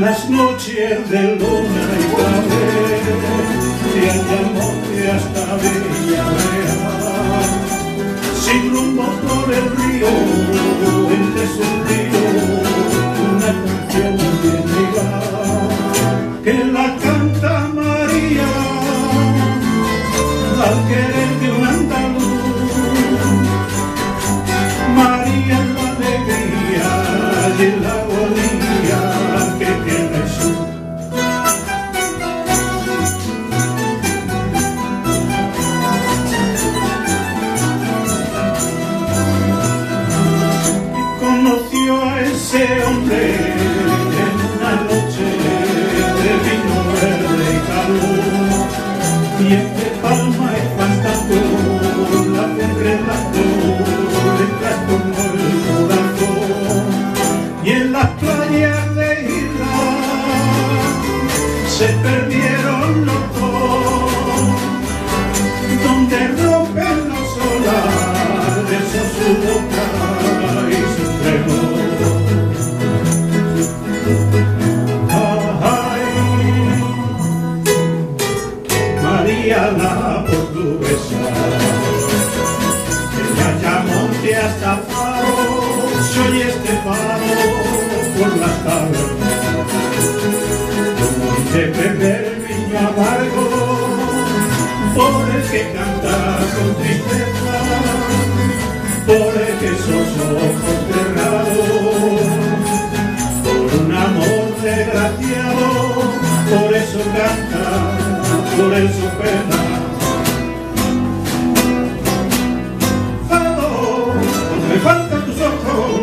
las noches de luna y clavel, y al monte hasta Villarreal, sin rumbo por el río, entre sus ríos, una canción bien igual, que la canta María, al querer de un andaluz. María es la alegría y la agonía que tiene Jesús. Conoció a ese hombre en una noche de vino verde y calor, y entre palma y fantasma la concretó, le trastornó el corazón, y en las playas de Isla se perdieron los dos, donde rompen los olas, besó su boca y se entregó. María la portuguesa, ella llamó hasta Faro, se oye este faro por las tardes, como de beber vino amargo, por el que canta con tristeza, por el que sus ojos cerrados, por un amor desgraciado, por eso canta, por eso pena. Fado, me faltan tus ojos,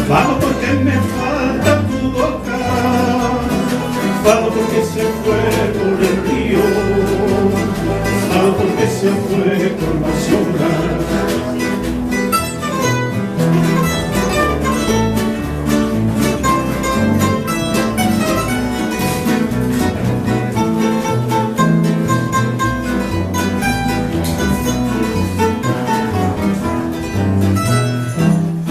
fado porque me falta tu boca, fado porque se